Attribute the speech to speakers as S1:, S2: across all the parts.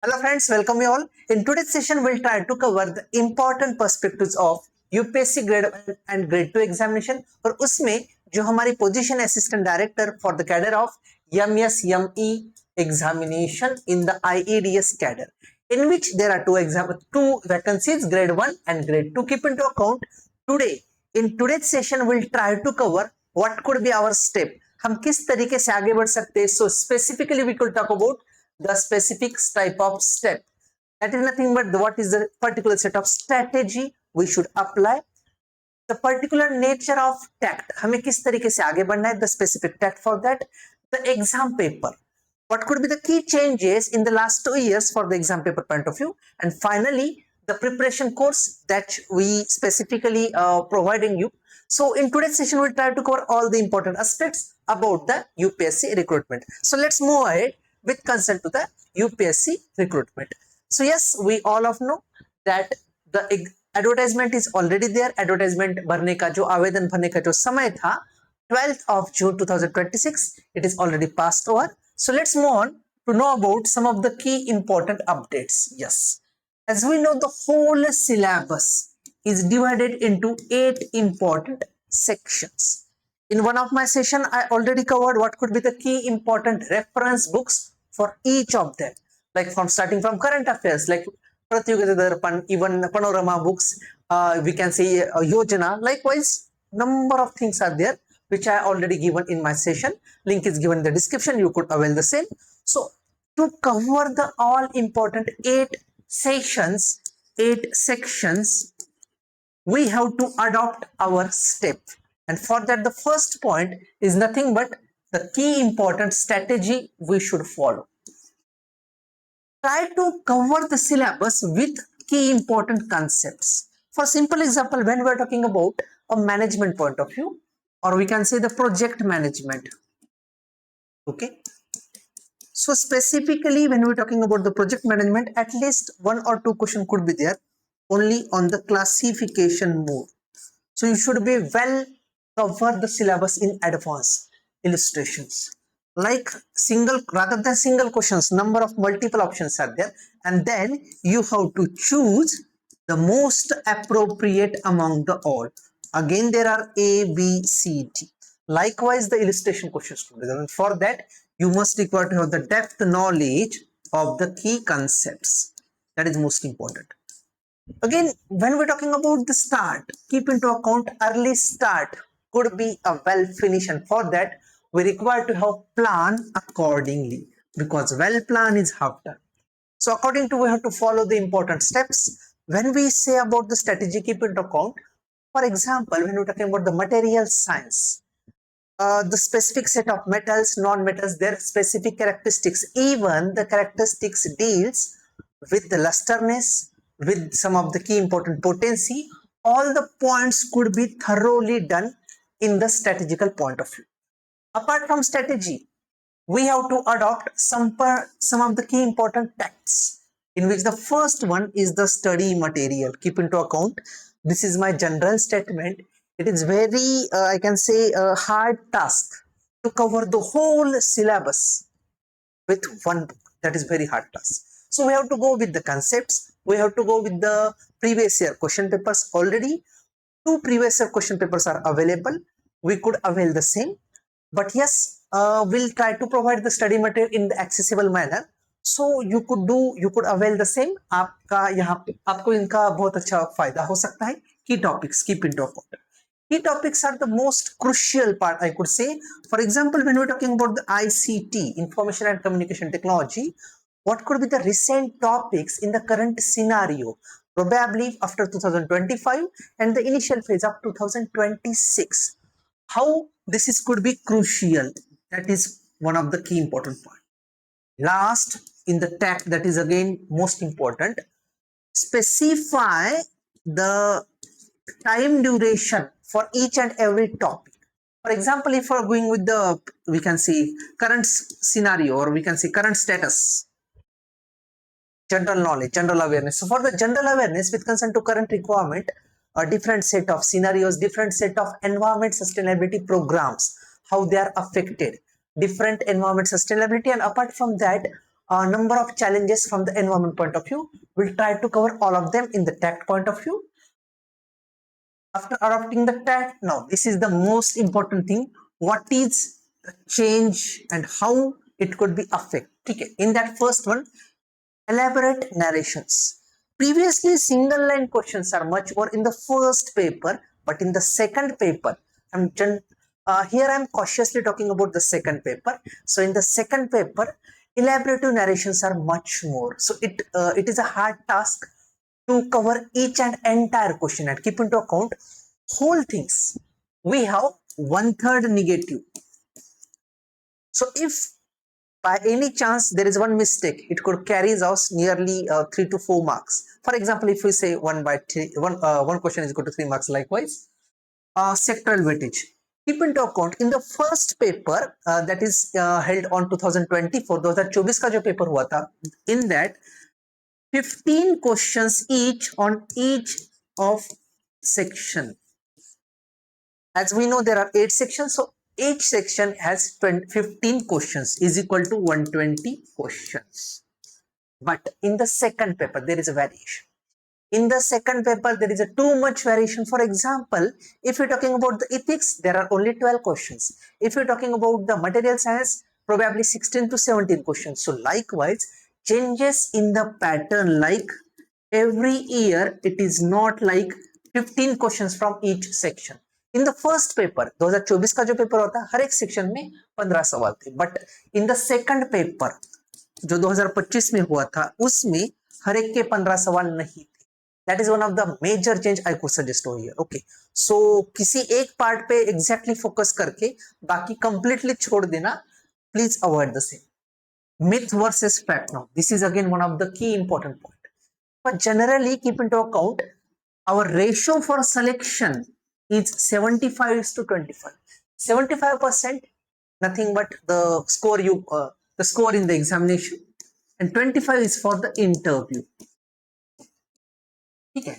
S1: Hello friends, welcome you all. In today's session, we'll try to cover the important perspectives of UPSC grade 1 and grade 2 examination और उसमें जो हमारी position assistant director for the cadre of MSME examination in the IEDS cadre, in which there are two vacancies, grade 1 and grade 2. Keep into account today. In today's session, we'll try to cover what could be our step. हम किस तरीके से आगे बढ़ सकते हैं. So specifically, we could talk about the specific type of step. That is nothing but what is the particular set of strategy we should apply. The particular nature of tact, हमें किस तरीके से आगे बढ़ना है, the specific tact for that, the exam paper, what could be the key changes in the last 2 years for the exam paper point of view, and finally the preparation course that we specifically providing you. So in today's session we'll try to cover all the important aspects about the UPSC recruitment. So let's move ahead with concern to the UPSC recruitment. So yes, we all of know that the advertisement is already there. Advertisement भरने का जो आवेदन भरने का जो समय था 12th of June 2026, it is already passed over. So let's move on to know about some of the key important updates. Yes, as we know, the whole syllabus is divided into 8 important sections. In one of my session, I already covered what could be the key important reference books for each of them, like from starting from current affairs, like Pratyogita Darpan, even Panorama books, we can say Yojana. Likewise, number of things are there which I already given in my session. Link is given in the description. You could avail the same. So to cover the all important 8 sections, we have to adopt our step. And for that, the first point is nothing but the key important strategy we should follow. Try to cover the syllabus with key important concepts. For simple example, when we are talking about a management point of view, or we can say the project management. Okay. So specifically, when we're talking about the project management, at least 1 or 2 questions could be there only on the classification mode. So you should be well cover the syllabus in advance. Illustrations like rather than single questions, number of multiple options are there, and then you have to choose the most appropriate among the all. Again, there are A, B, C, D. Likewise, the illustration questions could be there, and for that you must require to have the depth knowledge of the key concepts. That is most important. Again, when we're talking about the start, keep into account early start could be a well finish, and for that we require to have plan accordingly, because well plan is half done. So according to, we have to follow the important steps. When we say about the strategy, keep into account, for example, when we're talking about the material science, the specific set of metals, non-metals, their specific characteristics, even the characteristics deals with the lusterness, with some of the key important potency. All the points could be thoroughly done in the strategical point of view. Apart from strategy, we have to adopt some of the key important tacts, in which the first one is the study material. Keep into account, this is my general statement. It is very, I can say, a hard task to cover the whole syllabus with one book. That is very hard task. So we have to go with the concepts. We have to go with the previous year question papers. Already 2 previous year question papers are available. We could avail the same. But yes, we'll try to provide the study material in the accessible manner. So you could avail the same. आपको इनका बहुत अच्छा फायदा हो सकता है. Key topics, keep into account. Key topics are the most crucial part, I could say. For example, when we're talking about the ICT, Information and Communication Technology, what could be the recent topics in the current scenario, probably after 2025 and the initial phase of 2026. How this could be crucial. That is one of the key important points. Last, in the tact, that is again most important, specify the time duration for each and every topic. For example, if we're going with the, we can see current scenario, or we can see current status, general knowledge, general awareness. So for the general awareness with concern to current requirement, a different set of scenarios, different set of environment sustainability programs, how they are affected, different environment sustainability, and apart from that, a number of challenges from the environment point of view. We'll try to cover all of them in the tact point of view. After adopting the tact, now this is the most important thing. What is the change and how it could be affected? Okay. In that first one, elaborate narrations. Previously, single line questions are much more in the first paper, but in the second paper, here I'm cautiously talking about the second paper. So in the second paper, elaborative narrations are much more. So it is a hard task to cover each and entire question and keep into account whole things. We have 1/3 negative. So if by any chance there is one mistake, it could carry us nearly 3 to 4 marks. For example, if we say 1/3, one question is equal to 3 marks. Likewise, sectoral weightage. Keep into account in the first paper that is held on 2024, 2024 का जो paper हुआ था, in that 15 questions each on each of section. As we know, there are 8 sections, so each section has 15 questions is equal to 120 questions. But in the second paper, there is a variation. In the second paper, there is a too much variation. For example, if you're talking about the ethics, there are only 12 questions. If you're talking about the material science, probably 16 to 17 questions. So likewise, changes in the pattern, like every year, it is not like 15 questions from each section. In the first paper 2024 का जो paper होता है, हर एक section में 15 सवाल थे. But in the second paper जो 2025 में हुआ था, उसमें हर एक के 15 सवाल नहीं थे. That is one of the major change I could suggest over here. Okay, so किसी एक पार्ट पे एग्जैक्टली फोकस करके बाकी कंप्लीटली छोड़ देना, please avoid the same. Myth versus fact. Now, this is again one of the key important point. But generally, keep into account our ratio for selection is 75 to 25. 75% nothing but the score in the examination, and 25 is for the interview. ठीक है.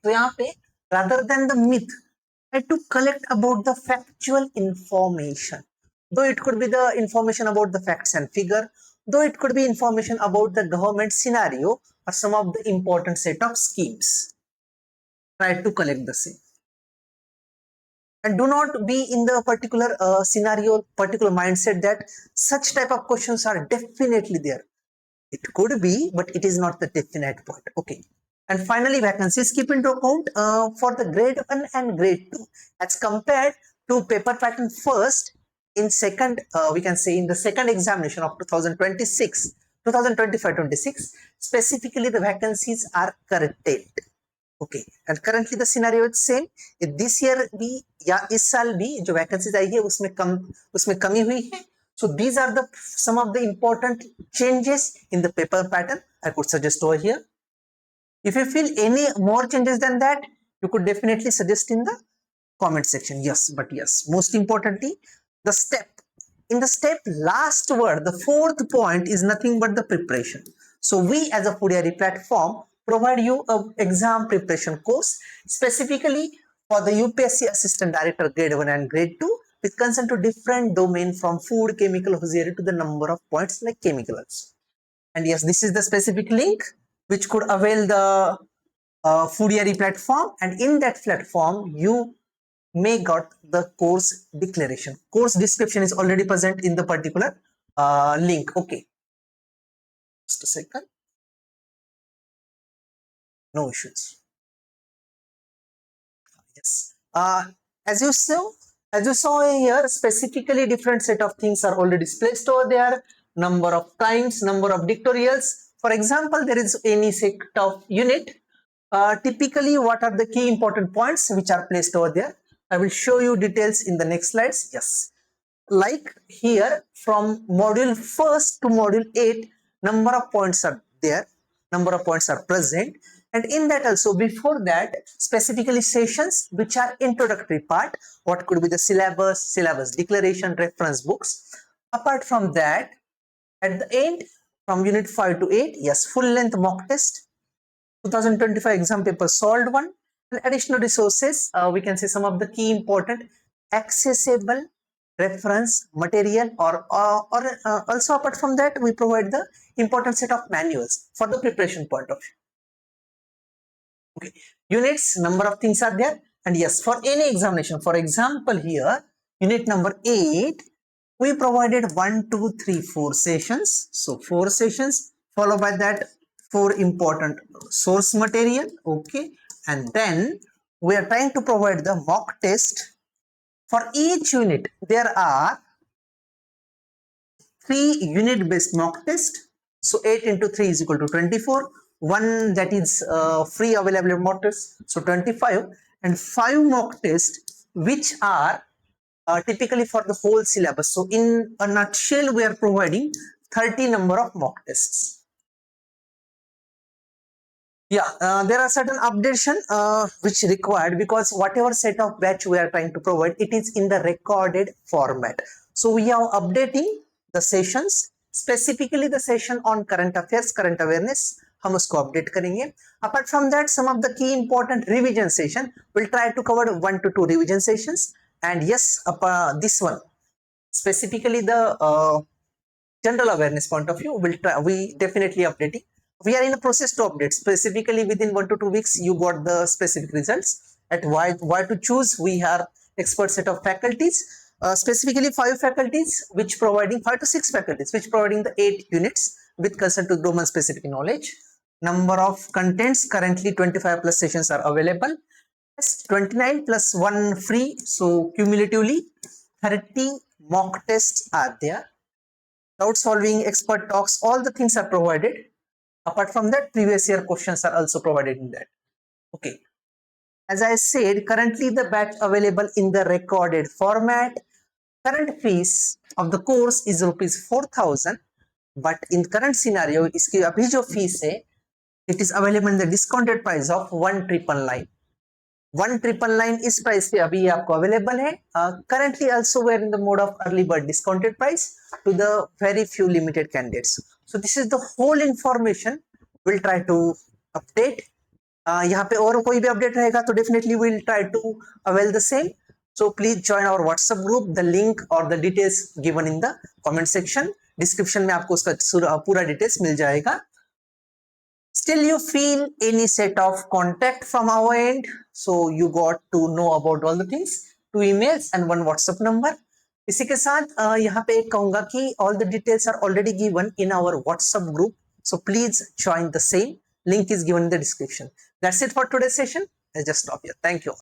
S1: तो यहाँ पे rather than the myth, try to collect about the factual information. Though it could be the information about the facts and figure, though it could be information about the government scenario or some of the important set of schemes. Try to collect the same. And do not be in the particular scenario, particular mindset that such type of questions are definitely there. It could be, but it is not the definite point. Okay. And finally, vacancies. Keep into account for the grade 1 and grade 2 as compared to paper pattern first. In second, we can say in the second examination of 2026, 2025-26, specifically the vacancies are curtailed. Okay, and currently the scenario is same. This year भी या इस साल भी जो vacancies आई है उसमें कमी हुई है. So these are the some of the important changes in the paper pattern I could suggest over here. If you feel any more changes than that, you could definitely suggest in the comment section. Yes, but yes, most importantly, the step. In the step last word, the fourth point is nothing but the preparation. So we as a Foodyaari platform provide you an exam preparation course specifically for the UPSC Assistant Director Grade 1 and Grade 2 with concern to different domain from food, chemical, hosiery to the number of points like chemicals. And yes, this is the specific link which could avail the Foodyaari platform, and in that platform you may got the course declaration. Course description is already present in the particular link. Okay, just a second. No issues. Yes. As you saw here, specifically different set of things are already placed over there. Number of times, number of dictorials. For example, there is any set of unit. Typically, what are the key important points which are placed over there? I will show you details in the next slides. Yes. Like here, from module 1st to module 8, number of points are there, number of points are present, and in that also before that specifically sessions which are introductory part, what could be the syllabus declaration, reference books. Apart from that, at the end from unit 5 to 8, yes, full length mock test, 2025 exam paper solved one, and additional resources. We can say some of the key important accessible reference material, or also apart from that we provide the important set of manuals for the preparation point of view. Okay, units, number of things are there, and yes, for any examination, for example here unit number 8, we provided 1 2 3 4 sessions. So 4 sessions followed by that 4 important source material. Okay, and then we are trying to provide the mock test. For each unit there are 3 unit based mock test. So 8 into 3 is equal to 24. One that is free available mock test, so 25, and 5 mock tests which are typically for the whole syllabus. So in a nutshell we are providing 30 number of mock tests. Yeah, there are certain updation which required, because whatever set of batch we are trying to provide, it is in the recorded format. So we are updating the sessions, specifically the session on current affairs, current awareness, हम उसको update करेंगे. Apart from that, some of the key important revision session, we'll try to cover 1 to 2 revision sessions. And yes, this one, specifically the general awareness point of view, we definitely updating. We are in a process to update. Specifically within 1 to 2 weeks you got the specific results. At why to choose, we have expert set of faculties, specifically 5 faculties which providing 5 to 6 faculties which providing the 8 units with concern to domain specific knowledge. Number of contents, currently 25 plus sessions are available, 29 plus 1 free, so cumulatively 30 mock tests are there. Doubt solving, expert talks, all the things are provided. Apart from that, previous year questions are also provided in that. Okay, as I said, currently the batch available in the recorded format. Current fees of the course is ₹4,000, but in current scenario इसकी अभी जो fees है, it is available in the discounted price of 1,999. 1,999 इस price पे अभी आपको available है. Currently also we are in the mode of early bird discounted price to the very few limited candidates. So this is the whole information we'll try to update. यहाँ पे और कोई भी अपडेट रहेगा तो definitely we'll try to avail the same. So please join our WhatsApp group. The link or the details given in the comment section. Description में आपको उसका पूरा details मिल जाएगा. Still you feel any set of contact from our end, so you got to know about all the things, 2 emails and 1 WhatsApp number. इसी के साथ यहाँ पे कहूँगा कि all the details are already given in our WhatsApp group, so please join the same. Link is given in the description. That's it for today's session. I just stop here. Thank you.